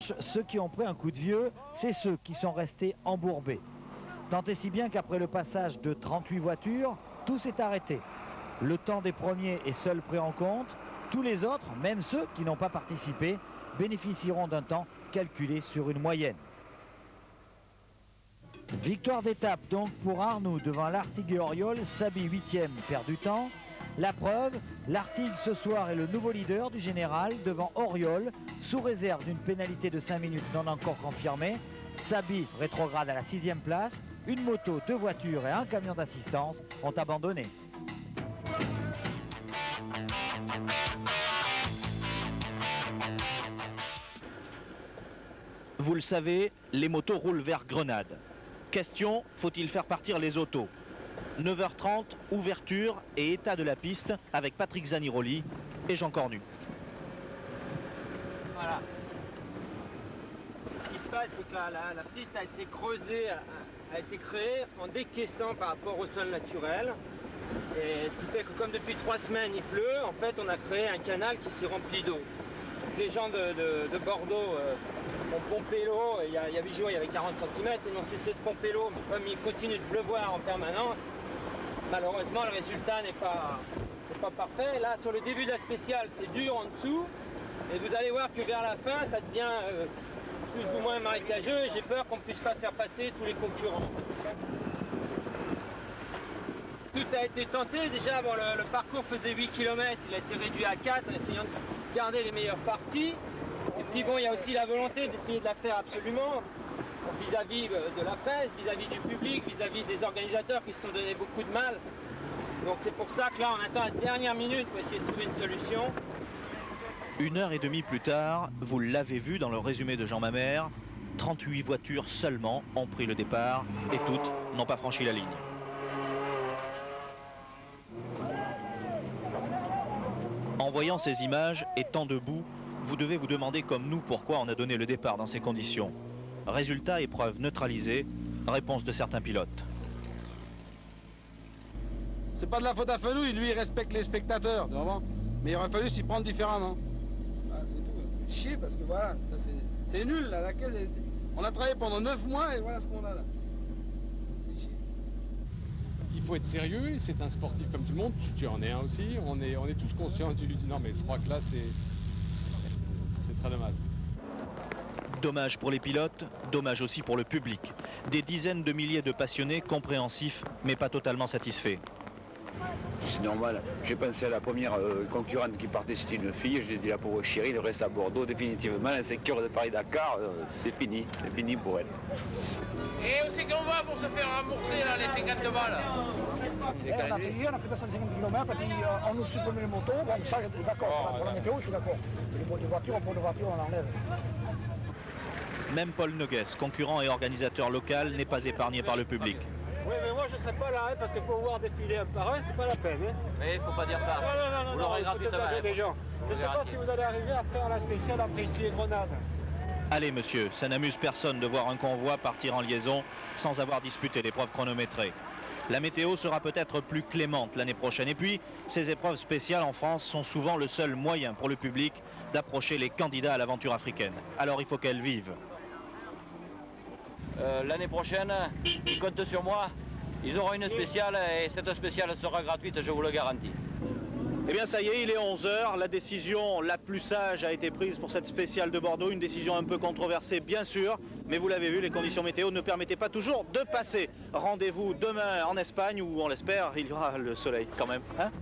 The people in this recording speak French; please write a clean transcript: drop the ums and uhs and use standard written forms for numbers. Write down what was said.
revanche, ceux qui ont pris un coup de vieux, c'est ceux qui sont restés embourbés. Tant et si bien qu'après le passage de 38 voitures, tout s'est arrêté. Le temps des premiers est seul pris en compte. Tous les autres, même ceux qui n'ont pas participé, bénéficieront d'un temps calculé sur une moyenne. Victoire d'étape donc pour Arnoux devant l'Artigue et Auriol. Saby 8e perd du temps. La preuve, l'Artigue ce soir est le nouveau leader du général devant Auriol, sous réserve d'une pénalité de 5 minutes non encore confirmée. Saby rétrograde à la 6e place. Une moto, 2 voitures et un camion d'assistance ont abandonné. Vous le savez, les motos roulent vers Grenade. Question, faut-il faire partir les autos? 9h30, ouverture et état de la piste avec Patrick Zaniroli et Jean Cornu. Voilà. Ce qui se passe, c'est que la piste a été creusée, a été créée en décaissant par rapport au sol naturel. Et ce qui fait que comme depuis 3 semaines il pleut, en fait on a créé un canal qui s'est rempli d'eau. Les gens de Bordeaux ont pompé l'eau, il y a 8 jours il y avait 40 cm, ils ont cessé de pomper l'eau, mais comme il continue de pleuvoir en permanence, malheureusement le résultat n'est pas parfait. Là sur le début de la spéciale c'est dur en dessous, et vous allez voir que vers la fin ça devient plus ou moins marécageux, et j'ai peur qu'on ne puisse pas faire passer tous les concurrents. Tout a été tenté, déjà bon, le parcours faisait 8 km, il a été réduit à 4 en essayant de garder les meilleures parties. Et puis bon, il y a aussi la volonté d'essayer de la faire absolument vis-à-vis de la presse, vis-à-vis du public, vis-à-vis des organisateurs qui se sont donné beaucoup de mal. Donc c'est pour ça que là on attend la dernière minute pour essayer de trouver une solution. 1h30 plus tard, vous l'avez vu dans le résumé de Jean Mamère, 38 voitures seulement ont pris le départ et toutes n'ont pas franchi la ligne. En voyant ces images, étant debout, vous devez vous demander comme nous pourquoi on a donné le départ dans ces conditions. Résultat, épreuve neutralisée, réponse de certains pilotes. C'est pas de la faute à Fenouil, lui il respecte les spectateurs, tu vois. Mais il aurait fallu s'y prendre différemment. Ah, c'est tout, chier parce que voilà, ça c'est nul là, la caisse, on a travaillé pendant 9 mois et voilà ce qu'on a là. Il faut être sérieux, c'est un sportif comme tout le monde, tu en es un aussi, on est tous conscients du... Non mais je crois que là c'est très dommage. Dommage pour les pilotes, dommage aussi pour le public. Des dizaines de milliers de passionnés compréhensifs mais pas totalement satisfaits. C'est normal, j'ai pensé à la première concurrente qui partait, c'était une fille, je lui ai dit la pauvre chérie, le reste à Bordeaux définitivement, à 5 heures de Paris-Dakar, c'est fini pour elle. Et où c'est qu'on va pour se faire rembourser là, les 50 balles? On a payé, on a fait 250 km et puis on nous supprime les motos. Bon, ça, d'accord, pour la météo, je suis d'accord. Les voitures, pour les voitures, on enlève. Même Paul Nogues, concurrent et organisateur local, n'est pas épargné par le public. Oui, mais moi je ne serai pas là, parce que pour voir défiler un par un, c'est pas la peine. Hein. Mais il faut pas dire ça. Non, vous l'aurez gratuitement. Les gens. Je ne sais pas si vous allez arriver à faire la spéciale entre ici et Grenade. Allez monsieur, ça n'amuse personne de voir un convoi partir en liaison sans avoir disputé l'épreuve chronométrée. La météo sera peut-être plus clémente l'année prochaine. Et puis, ces épreuves spéciales en France sont souvent le seul moyen pour le public d'approcher les candidats à l'aventure africaine. Alors il faut qu'elles vivent. L'année prochaine, ils comptent sur moi. Ils auront une spéciale et cette spéciale sera gratuite, je vous le garantis. Eh bien ça y est, il est 11h, la décision la plus sage a été prise pour cette spéciale de Bordeaux, une décision un peu controversée bien sûr, mais vous l'avez vu, les conditions météo ne permettaient pas toujours de passer. Rendez-vous demain en Espagne où on l'espère, il y aura le soleil quand même. Hein ?